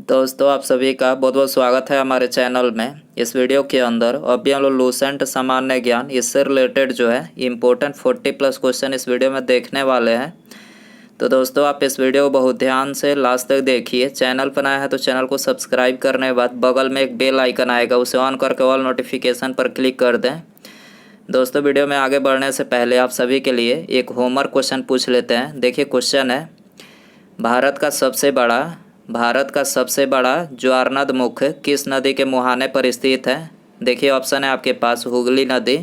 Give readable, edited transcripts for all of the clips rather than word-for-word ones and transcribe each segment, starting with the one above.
दोस्तों आप सभी का बहुत बहुत स्वागत है हमारे चैनल में। इस वीडियो के अंदर अभी हम लोग लूसेंट सामान्य ज्ञान इससे रिलेटेड जो है इम्पोर्टेंट 40+ क्वेश्चन इस वीडियो में देखने वाले हैं। तो दोस्तों आप इस वीडियो को बहुत ध्यान से लास्ट तक देखिए। चैनल पर नया है तो चैनल को सब्सक्राइब करने के बाद बगल में एक बेल आइकन आएगा, उसे ऑन करके ऑल नोटिफिकेशन पर क्लिक कर दें। दोस्तों वीडियो में आगे बढ़ने से पहले आप सभी के लिए एक होमवर्क क्वेश्चन पूछ लेते हैं। देखिए क्वेश्चन है, भारत का सबसे बड़ा ज्वारनद मुख्य किस नदी के मुहाने पर स्थित है? देखिए ऑप्शन है आपके पास हुगली नदी,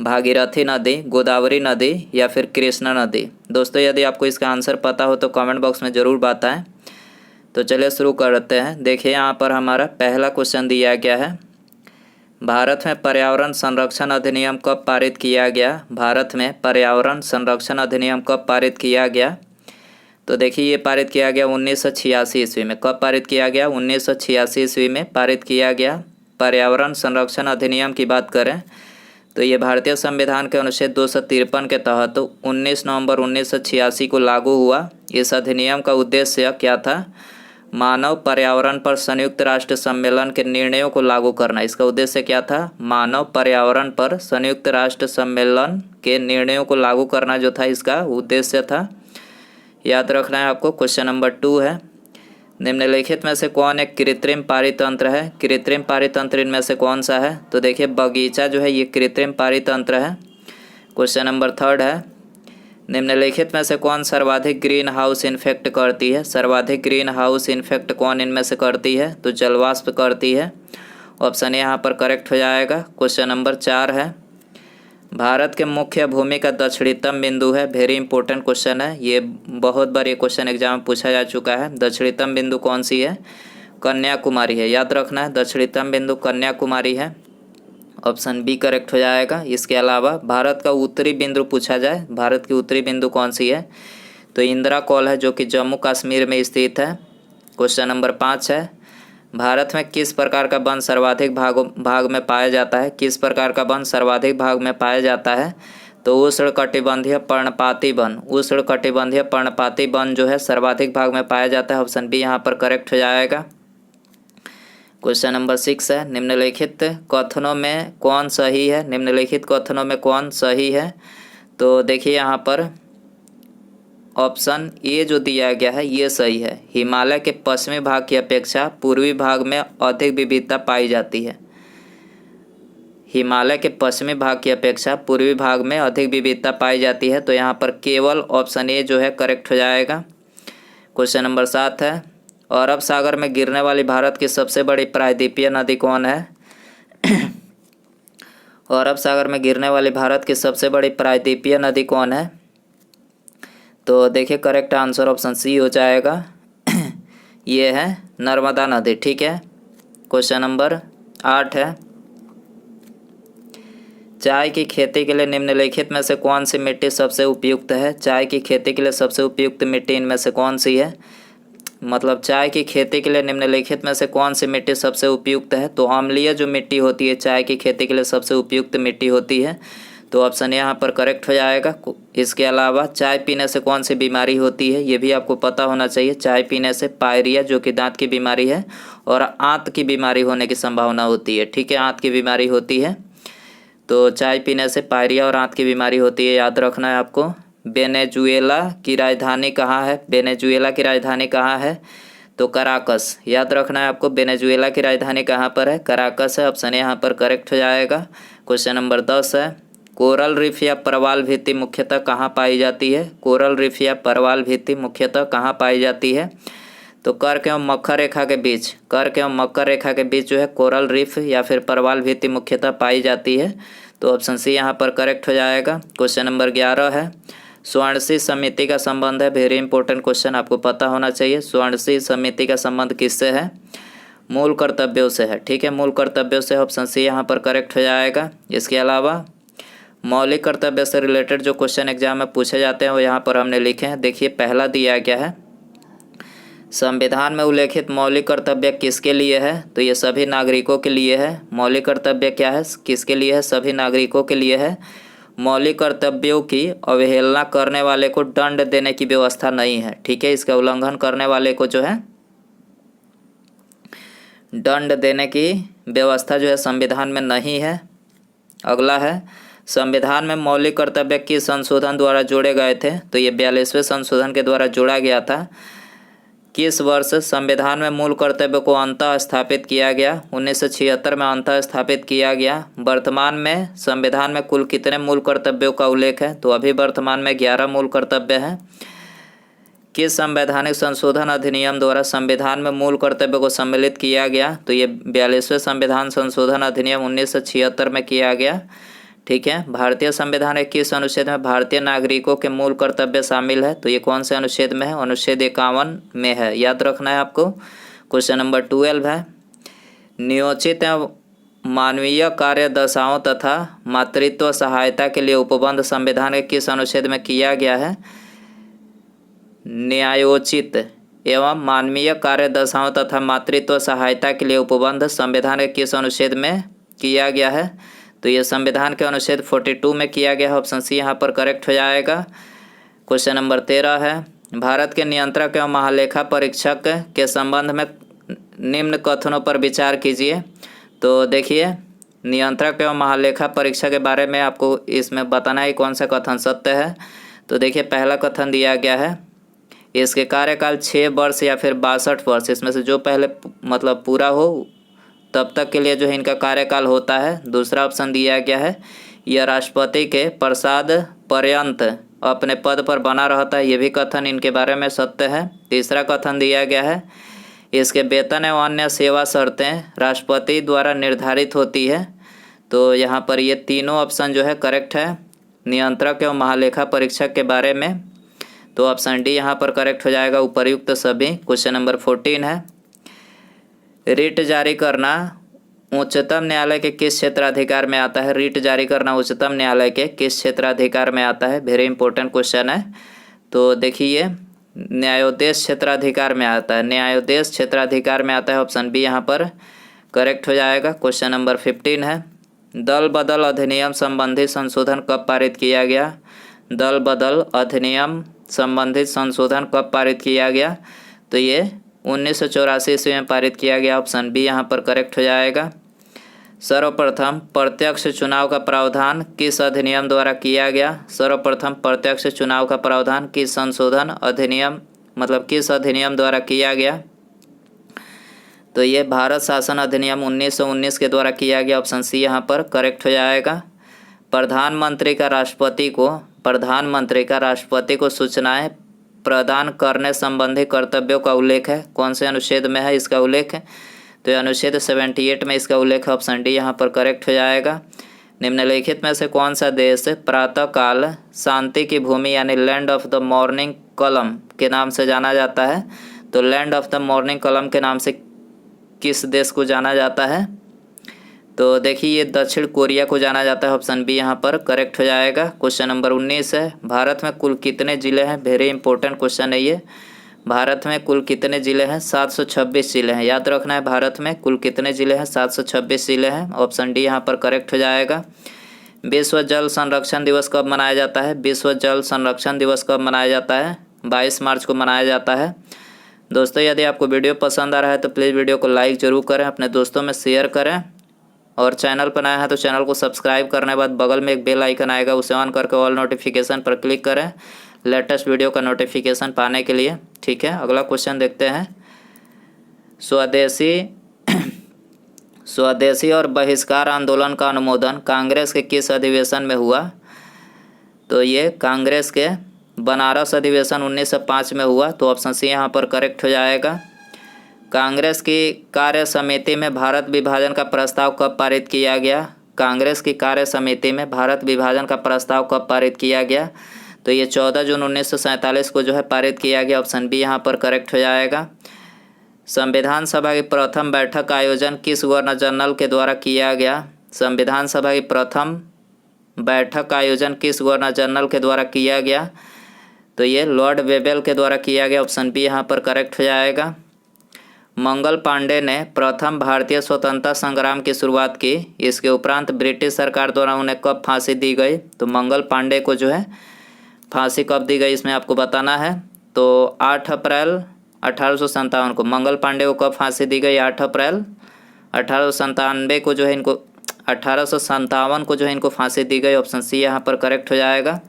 भागीरथी नदी, गोदावरी नदी या फिर कृष्णा नदी। दोस्तों यदि आपको इसका आंसर पता हो तो कमेंट बॉक्स में ज़रूर बताएं। तो चलिए शुरू करते हैं। देखिए यहाँ पर हमारा पहला क्वेश्चन दिया गया है, भारत में पर्यावरण संरक्षण अधिनियम कब पारित किया गया? भारत में पर्यावरण संरक्षण अधिनियम कब पारित किया गया? तो देखिए ये पारित किया गया 1986 ईस्वी में। कब पारित किया गया? 1986 ईस्वी में पारित किया गया। पर्यावरण संरक्षण अधिनियम की बात करें तो ये भारतीय संविधान के अनुच्छेद 253 के तहत 19 नवंबर 1986 को लागू हुआ। इस अधिनियम का उद्देश्य क्या था? मानव पर्यावरण पर संयुक्त राष्ट्र सम्मेलन के निर्णयों को लागू करना। इसका उद्देश्य क्या था? मानव पर्यावरण पर संयुक्त राष्ट्र सम्मेलन के निर्णयों को लागू करना जो था इसका उद्देश्य था। याद रखना है आपको। क्वेश्चन नंबर 2 है, निम्नलिखित में से कौन एक कृत्रिम पारितंत्र है? कृत्रिम पारितंत्र इनमें से कौन सा है? तो देखिए बगीचा जो है ये कृत्रिम पारितंत्र है। क्वेश्चन नंबर 3 है, निम्नलिखित में से कौन सर्वाधिक ग्रीन हाउस इन्फेक्ट करती है? सर्वाधिक ग्रीन हाउस इन्फेक्ट कौन इनमें से करती है? तो जलवाष्प करती है। ऑप्शन यहाँ पर करेक्ट हो जाएगा। क्वेश्चन नंबर 4 है, भारत के मुख्य भूमि का दक्षिणतम बिंदु है। वेरी इंपॉर्टेंट क्वेश्चन है, ये बहुत बार ये क्वेश्चन एग्जाम में पूछा जा चुका है। दक्षिणतम बिंदु कौन सी है? कन्याकुमारी है। याद रखना है दक्षिणतम बिंदु कन्याकुमारी है। ऑप्शन बी करेक्ट हो जाएगा। इसके अलावा भारत का उत्तरी बिंदु पूछा जाए, भारत की उत्तरी बिंदु कौन सी है? तो इंदिरा कौल है जो कि जम्मू कश्मीर में स्थित है। क्वेश्चन नंबर 5 है, भारत में किस प्रकार का वन सर्वाधिक भाग में पाया जाता है? किस प्रकार का वन सर्वाधिक भाग में पाया जाता है? तो उष्णकटिबंधीय पर्णपाती वन, उष्णकटिबंधीय पर्णपाती वन जो है सर्वाधिक भाग में पाया जाता है। ऑप्शन बी यहाँ पर करेक्ट हो जाएगा। क्वेश्चन नंबर 6 है, निम्नलिखित कथनों में कौन सही है? निम्नलिखित कथनों में कौन सही है? तो देखिए यहाँ पर ऑप्शन ए जो दिया गया है ये सही है। हिमालय के पश्चिमी भाग की अपेक्षा पूर्वी भाग में अधिक विविधता पाई जाती है। हिमालय के पश्चिमी भाग की अपेक्षा पूर्वी भाग में अधिक विविधता पाई जाती है। तो यहाँ पर केवल ऑप्शन ए जो है करेक्ट हो जाएगा। क्वेश्चन नंबर 7 है, अरब सागर में गिरने वाली भारत की सबसे बड़ी प्रायद्वीपीय नदी कौन है? अरब सागर में गिरने वाली भारत की सबसे बड़ी प्रायद्वीपीय नदी कौन है? तो देखिए करेक्ट आंसर ऑप्शन सी हो जाएगा। ये है नर्मदा नदी। ठीक है। क्वेश्चन नंबर 8 है, चाय की खेती के लिए निम्नलिखित में से कौन सी मिट्टी सबसे उपयुक्त है? चाय की खेती के लिए सबसे उपयुक्त मिट्टी इनमें से कौन सी है? मतलब चाय की खेती के लिए निम्नलिखित में से कौन सी मिट्टी सबसे उपयुक्त है? तो अम्लीय जो मिट्टी होती है चाय की खेती के लिए सबसे उपयुक्त मिट्टी होती है। तो ऑप्शन यहाँ पर करेक्ट हो जाएगा। इसके अलावा चाय पीने से कौन सी बीमारी होती है ये भी आपको पता होना चाहिए। चाय पीने से पायरिया जो कि दांत की बीमारी है और आंत की बीमारी होने की संभावना होती है। ठीक है, आंत की बीमारी होती है। तो चाय पीने से पायरिया और आंत की बीमारी होती है, याद रखना है आपको। वेनेजुएला की राजधानी कहाँ है? वेनेजुएला की राजधानी कहाँ है? तो कराकस। याद रखना है आपको, वेनेजुएला की राजधानी कहाँ पर है? कराकस है। ऑप्शन यहाँ पर करेक्ट हो जाएगा। क्वेश्चन नंबर 10 है, कोरल रीफ या परवाल भित्ति मुख्यतः कहाँ पाई जाती है? कोरल रीफ या परवाल भित्ति मुख्यतः कहाँ पाई जाती है? तो कर्क एवं मकर रेखा के बीच, कर्क एवं मकर रेखा के बीच जो है कोरल रीफ या फिर परवाल भित्ति मुख्यतः पाई जाती है। तो ऑप्शन सी यहाँ पर करेक्ट हो जाएगा। क्वेश्चन नंबर 11 है, स्वर्ण समिति का संबंध है। वेरी इंपॉर्टेंट क्वेश्चन, आपको पता होना चाहिए। स्वर्ण समिति का संबंध किससे है? मूल कर्तव्यों से है। ठीक है, मूल कर्तव्यों से। ऑप्शन सी यहाँ पर करेक्ट हो जाएगा। इसके अलावा मौलिक कर्तव्य से रिलेटेड जो क्वेश्चन एग्जाम में पूछे जाते हैं वो यहाँ पर हमने लिखे हैं। देखिए पहला दिया गया है, संविधान में उल्लेखित मौलिक कर्तव्य किसके लिए है? तो ये सभी नागरिकों के लिए है। मौलिक कर्तव्य क्या है, किसके लिए है? सभी नागरिकों के लिए है। मौलिक कर्तव्यों की अवहेलना करने वाले को दंड देने की व्यवस्था नहीं है। ठीक है, इसका उल्लंघन करने वाले को जो है दंड देने की व्यवस्था जो है संविधान में नहीं है। अगला है, संविधान में मौलिक कर्तव्य किस संशोधन द्वारा जोड़े गए थे? तो ये 42वें संशोधन के द्वारा जोड़ा गया था। किस वर्ष संविधान में मूल कर्तव्य को अंततः स्थापित किया गया? 1976 में अंततः स्थापित किया गया। वर्तमान में संविधान में कुल कितने मूल कर्तव्यों का उल्लेख है? तो अभी वर्तमान में 11 मूल कर्तव्य है। किस संवैधानिक संशोधन अधिनियम द्वारा संविधान में मूल कर्तव्य को सम्मिलित किया गया? तो ये 42वें संविधान संशोधन अधिनियम 1976 में किया गया। ठीक है। भारतीय संविधान के किस अनुच्छेद में भारतीय नागरिकों के मूल कर्तव्य शामिल है? तो ये कौन से अनुच्छेद में है? अनुच्छेद 51 में है, याद रखना है आपको। क्वेश्चन नंबर 12 है, नियोजित एवं मानवीय कार्य दशाओं तथा मातृत्व सहायता के लिए उपबंध संविधान के किस अनुच्छेद में किया गया है? न्यायोचित एवं मानवीय कार्य दशाओं तथा मातृत्व सहायता के लिए उपबंध संविधान के किस अनुच्छेद में किया गया है? तो ये संविधान के अनुच्छेद 42 में किया गया है। ऑप्शन सी यहाँ पर करेक्ट हो जाएगा। क्वेश्चन नंबर 13 है, भारत के नियंत्रक एवं महालेखा परीक्षक के संबंध में निम्न कथनों पर विचार कीजिए। तो देखिए, नियंत्रक एवं महालेखा परीक्षक के बारे में आपको इसमें बताना है कौन सा कथन सत्य है। तो देखिए, पहला कथन दिया गया है, इसके कार्यकाल 6 वर्ष या फिर 62 वर्ष, इसमें से जो पहले मतलब पूरा हो तब तक के लिए जो है इनका कार्यकाल होता है। दूसरा ऑप्शन दिया गया है, यह राष्ट्रपति के प्रसाद पर्यंत अपने पद पर बना रहता है, ये भी कथन इनके बारे में सत्य है। तीसरा कथन दिया गया है, इसके वेतन एवं अन्य सेवा शर्तें राष्ट्रपति द्वारा निर्धारित होती है। तो यहाँ पर ये तीनों ऑप्शन जो है करेक्ट है नियंत्रक एवं महालेखा परीक्षक के बारे में। तो ऑप्शन डी यहाँ पर करेक्ट हो जाएगा, उपर्युक्त सभी। क्वेश्चन नंबर 14 है, रिट जारी करना उच्चतम न्यायालय के किस क्षेत्राधिकार में आता है? रिट जारी करना उच्चतम न्यायालय के किस क्षेत्राधिकार में आता है? वेरी इंपॉर्टेंट क्वेश्चन है। तो देखिए, न्यायोदेश क्षेत्राधिकार में आता है, न्यायोदेश क्षेत्राधिकार में आता है। ऑप्शन बी यहाँ पर करेक्ट हो जाएगा। क्वेश्चन नंबर 15 है, दल बदल अधिनियम संबंधी संशोधन कब पारित किया गया? दल बदल अधिनियम संबंधित संशोधन कब पारित किया गया? तो ये 1984 ईस्वी में पारित किया गया। ऑप्शन बी यहाँ पर करेक्ट हो जाएगा। सर्वप्रथम प्रत्यक्ष चुनाव का प्रावधान किस अधिनियम द्वारा किया गया? सर्वप्रथम प्रत्यक्ष चुनाव का प्रावधान किस संशोधन अधिनियम मतलब किस अधिनियम द्वारा किया गया? तो ये भारत शासन अधिनियम 1919 के द्वारा किया गया। ऑप्शन सी यहाँ पर करेक्ट हो जाएगा। प्रधानमंत्री का राष्ट्रपति को सूचनाएं प्रदान करने संबंधी कर्तव्यों का उल्लेख है। कौन से अनुच्छेद में है इसका उल्लेख? तो ये अनुच्छेद 78 में इसका उल्लेख है। ऑप्शन डी यहाँ पर करेक्ट हो जाएगा। निम्नलिखित में से कौन सा देश प्रातःकाल शांति की भूमि यानी लैंड ऑफ द मॉर्निंग कलम के नाम से जाना जाता है? तो लैंड ऑफ द मॉर्निंग कलम के नाम से किस देश को जाना जाता है? तो देखिए, ये दक्षिण कोरिया को जाना जाता है। ऑप्शन बी यहाँ पर करेक्ट हो जाएगा। क्वेश्चन नंबर 19 है, भारत में कुल कितने जिले हैं? वेरी इंपॉर्टेंट क्वेश्चन है ये। भारत में कुल कितने जिले हैं? 726 जिले हैं, याद रखना है। भारत में कुल कितने जिले हैं? 726 जिले हैं। ऑप्शन डी यहाँ पर करेक्ट हो जाएगा। विश्व जल संरक्षण दिवस कब मनाया जाता है? विश्व जल संरक्षण दिवस कब मनाया जाता है? 22 मार्च को मनाया जाता है। दोस्तों, यदि आपको वीडियो पसंद आ रहा है तो प्लीज़ वीडियो को लाइक ज़रूर करें, अपने दोस्तों में शेयर करें, और चैनल पर नया है तो चैनल को सब्सक्राइब करने के बाद बगल में एक बेल आइकन आएगा, उसे ऑन करके ऑल नोटिफिकेशन पर क्लिक करें लेटेस्ट वीडियो का नोटिफिकेशन पाने के लिए। ठीक है, अगला क्वेश्चन देखते हैं। स्वदेशी और बहिष्कार आंदोलन का अनुमोदन कांग्रेस के किस अधिवेशन में हुआ? तो ये कांग्रेस के बनारस अधिवेशन 1905 में हुआ। तो ऑप्शन सी यहाँ पर करेक्ट हो जाएगा। कांग्रेस की कार्य समिति में भारत विभाजन का प्रस्ताव कब पारित किया गया? कांग्रेस की कार्य समिति में भारत विभाजन का प्रस्ताव कब पारित किया गया? तो ये 14 जून 1947 को जो है पारित किया गया। ऑप्शन बी यहाँ पर करेक्ट हो जाएगा। संविधान सभा की प्रथम बैठक का आयोजन किस गवर्नर जनरल के द्वारा किया गया? संविधान सभा की प्रथम बैठक का आयोजन किस गवर्नर जनरल के द्वारा किया गया? तो ये लॉर्ड वेबल के द्वारा किया गया। ऑप्शन बी यहाँ पर करेक्ट हो जाएगा। मंगल पांडे ने प्रथम भारतीय स्वतंत्रता संग्राम की शुरुआत की, इसके उपरांत ब्रिटिश सरकार द्वारा उन्हें कब फांसी दी गई? तो मंगल पांडे को जो है फांसी कब दी गई इसमें आपको बताना है। तो 8 अप्रैल 1857 को मंगल पांडे को कब फांसी दी गई? 8 अप्रैल 1897 को जो है इनको 1857 को जो है इनको फांसी दी गई। ऑप्शन सी यहाँ पर करेक्ट हो जाएगा।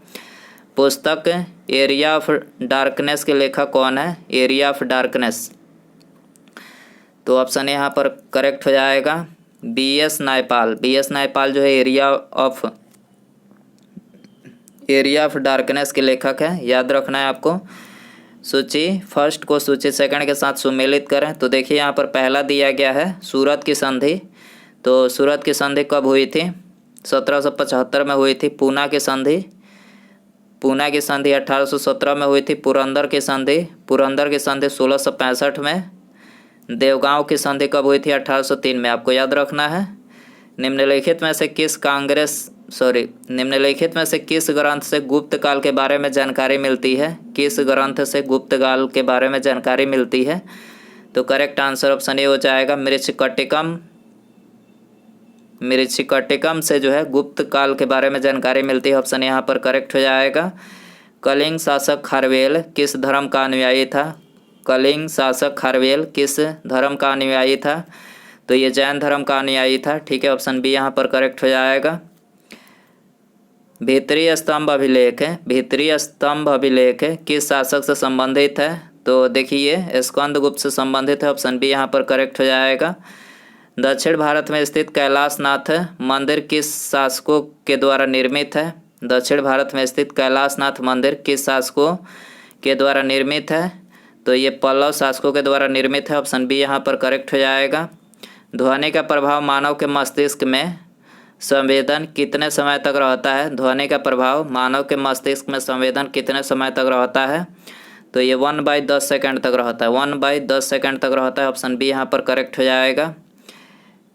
पुस्तक एरिया ऑफ डार्कनेस के लेखक कौन है? एरिया ऑफ डार्कनेस, तो ऑप्शन यहाँ पर करेक्ट हो जाएगा B.S. नायपाल। B.S. नायपाल जो है एरिया ऑफ डार्कनेस के लेखक है, याद रखना है आपको। सूची फर्स्ट को सूची सेकंड के साथ सुमेलित करें। तो देखिए यहाँ पर पहला दिया गया है सूरत की संधि। तो सूरत की संधि कब हुई थी? 1775 में हुई थी। पूना की संधि 1817 में हुई थी। पुरंदर की संधि 1665 में। देवगांव की संधि कब हुई थी? 1803 में। आपको याद रखना है। निम्नलिखित में से किस ग्रंथ से गुप्त काल के बारे में जानकारी मिलती है? किस ग्रंथ से गुप्त काल के बारे में जानकारी मिलती है? तो करेक्ट आंसर ऑप्शन ए हो जाएगा मृच्छकटिकम से जो है गुप्त काल के बारे में जानकारी मिलती है। ऑप्शन यहाँ पर करेक्ट हो जाएगा। कलिंग शासक खारवेल किस धर्म का अनुयायी था? कलिंग शासक खारवेल किस धर्म का अनुयायी था? तो ये जैन धर्म का अनुयायी था। ठीक है, ऑप्शन बी यहाँ पर करेक्ट हो जाएगा। भीतरी स्तंभ अभिलेख किस शासक से संबंधित है? तो देखिए स्कंदगुप्त से संबंधित है। ऑप्शन बी यहाँ पर करेक्ट हो जाएगा। दक्षिण भारत में स्थित कैलाशनाथ मंदिर किस शासकों के द्वारा निर्मित है? दक्षिण भारत में स्थित कैलाशनाथ मंदिर किस शासकों के द्वारा निर्मित है? तो ये पल्लव शासकों के द्वारा निर्मित है। ऑप्शन बी यहाँ पर करेक्ट हो जाएगा। ध्वनि का प्रभाव मानव के मस्तिष्क में संवेदन कितने समय तक रहता है? ध्वनि का प्रभाव मानव के मस्तिष्क में संवेदन कितने समय तक रहता है? तो ये 1/10 सेकंड तक रहता है। 1/10 सेकंड तक रहता है। ऑप्शन बी यहाँ पर करेक्ट हो जाएगा।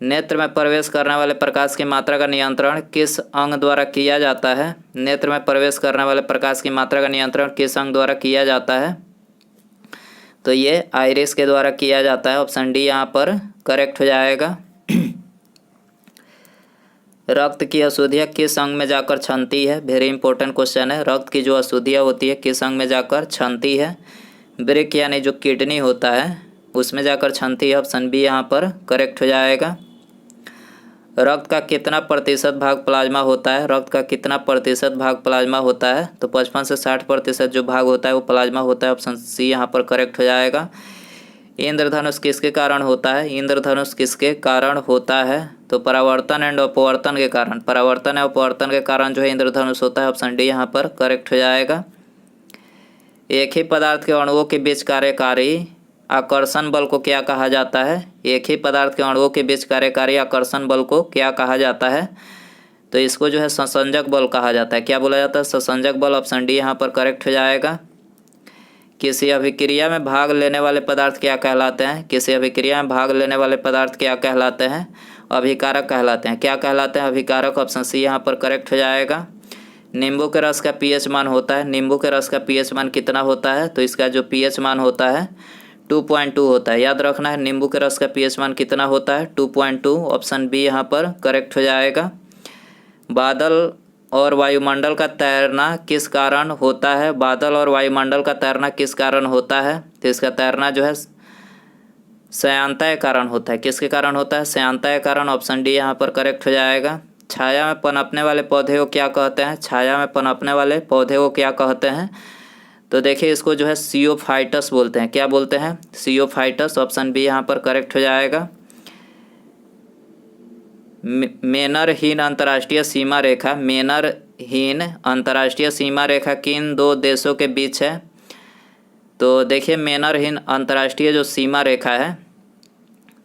नेत्र में प्रवेश करने वाले प्रकाश की मात्रा का नियंत्रण किस अंग द्वारा किया जाता है? नेत्र में प्रवेश करने वाले प्रकाश की मात्रा का नियंत्रण किस अंग द्वारा किया जाता है? तो ये आइरिस के द्वारा किया जाता है। ऑप्शन डी यहाँ पर करेक्ट हो जाएगा। रक्त की अशुद्धियाँ किस अंग में जाकर छनती है? वेरी इंपॉर्टेंट क्वेश्चन है। रक्त की जो अशुद्धियाँ होती है किस अंग में जाकर छनती है? वृक्क यानी जो किडनी होता है उसमें जाकर छनती है। ऑप्शन बी यहाँ पर करेक्ट हो जाएगा। रक्त का कितना प्रतिशत भाग प्लाज्मा होता है? रक्त का कितना प्रतिशत भाग प्लाज्मा होता है? तो 55 से 60% जो भाग होता है वो प्लाज्मा होता है। ऑप्शन सी यहाँ पर करेक्ट हो जाएगा। इंद्रधनुष किसके कारण होता है? इंद्रधनुष किसके कारण होता है? तो परावर्तन एंड अपवर्तन के कारण। परावर्तन एवं अपवर्तन के कारण जो है इंद्रधनुष होता है। ऑप्शन डी यहाँ पर करेक्ट हो जाएगा। एक ही पदार्थ के अणुओं के बीच कार्यकारी आकर्षण बल को क्या कहा जाता है? एक ही पदार्थ के अणुओं के बीच कार्यकारी आकर्षण बल को क्या कहा जाता है? तो इसको जो है संसंजक बल कहा जाता है। क्या बोला जाता है? संसंजक बल। ऑप्शन डी यहाँ पर करेक्ट हो जाएगा। किसी अभिक्रिया में भाग लेने वाले पदार्थ क्या कहलाते हैं? किसी अभिक्रिया में भाग लेने वाले पदार्थ क्या कहलाते हैं? अभिकारक कहलाते हैं। क्या कहलाते हैं? अभिकारक। ऑप्शन सी यहाँ पर करेक्ट हो जाएगा। नींबू के रस का पीएच मान होता है। नींबू के रस का पीएच मान कितना होता है? तो इसका जो पीएच मान होता है 2.2 होता है। याद रखना है नींबू के रस का पीएच मान कितना होता है? 2.2। ऑप्शन बी यहाँ पर करेक्ट हो जाएगा। बादल और वायुमंडल का तैरना किस कारण होता है? बादल और वायुमंडल का तैरना किस कारण होता है? तो इसका तैरना जो है श्यानता के कारण होता है। किसके कारण होता है? श्यानता के कारण। ऑप्शन डी यहाँ पर करेक्ट हो जाएगा। छाया में पनपने वाले पौधे को क्या कहते हैं? छाया में पनपने वाले पौधे को क्या कहते हैं? तो देखिए इसको जो है सियोफाइटस बोलते हैं। क्या बोलते हैं? सियोफाइटस। ऑप्शन बी यहाँ पर करेक्ट हो जाएगा। मेनरहीन अंतर्राष्ट्रीय सीमा रेखा। मेनरहीन अंतर्राष्ट्रीय सीमा रेखा किन दो देशों के बीच है? तो देखिए मेनरहीन अंतर्राष्ट्रीय जो सीमा रेखा है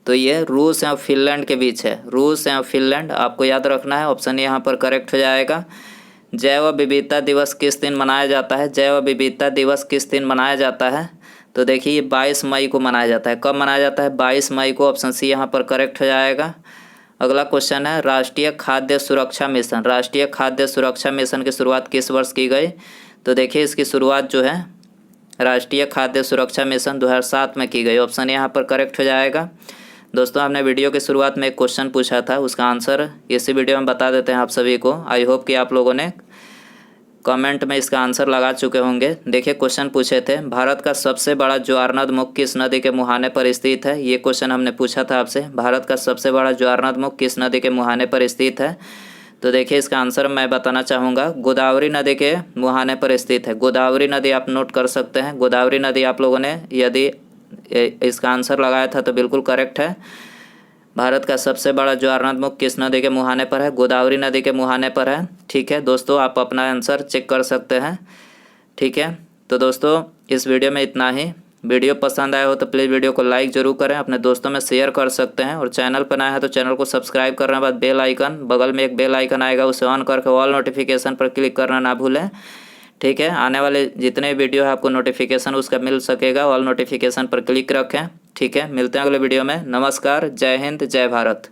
तो ये रूस और फिनलैंड के बीच है। रूस और फिनलैंड आपको याद रखना है। ऑप्शन यहाँ पर करेक्ट हो जाएगा। जैव विविधता दिवस किस दिन मनाया जाता है? जैव विविधता दिवस किस दिन मनाया जाता है? तो देखिए 22 मई को मनाया जाता है। कब मनाया जाता है? 22 मई को। ऑप्शन सी यहाँ पर करेक्ट हो जाएगा। अगला क्वेश्चन है राष्ट्रीय खाद्य सुरक्षा मिशन। राष्ट्रीय खाद्य सुरक्षा मिशन की शुरुआत किस वर्ष की गई? तो देखिए इसकी शुरुआत जो है राष्ट्रीय खाद्य सुरक्षा मिशन 2007 में की गई। ऑप्शन यहाँ पर करेक्ट हो जाएगा। दोस्तों हमने वीडियो की शुरुआत में एक क्वेश्चन पूछा था, उसका आंसर इसी वीडियो में बता देते हैं आप सभी को। आई होप कि आप लोगों ने कमेंट में इसका आंसर लगा चुके होंगे। देखिए क्वेश्चन पूछे थे, भारत का सबसे बड़ा ज्वारनद मुख किस नदी के मुहाने पर स्थित है। ये क्वेश्चन हमने पूछा था आपसे, भारत का सबसे बड़ा ज्वारनद मुख किस नदी के मुहाने पर स्थित है। तो देखिए इसका आंसर मैं बताना चाहूँगा, गोदावरी नदी के मुहाने पर स्थित है। गोदावरी नदी आप नोट कर सकते हैं। गोदावरी नदी आप लोगों ने यदि इसका आंसर लगाया था तो बिल्कुल करेक्ट है। भारत का सबसे बड़ा ज्वारनद मुख किस नदी के मुहाने पर है, गोदावरी नदी के मुहाने पर है। ठीक है दोस्तों, आप अपना आंसर चेक कर सकते हैं। ठीक है, तो दोस्तों इस वीडियो में इतना ही। वीडियो पसंद आया हो तो प्लीज़ वीडियो को लाइक ज़रूर करें, अपने दोस्तों में शेयर कर सकते हैं, और चैनल पर नया है तो चैनल को सब्सक्राइब करने के बाद बेल आइकन, बगल में एक बेल आइकन आएगा, उसे ऑन करके ऑल नोटिफिकेशन पर क्लिक करना ना भूलें। ठीक है, आने वाले जितने वीडियो है आपको नोटिफिकेशन उसका मिल सकेगा, ऑल नोटिफिकेशन पर क्लिक रखें। ठीक है, मिलते हैं अगले वीडियो में। नमस्कार, जय हिंद, जय भारत।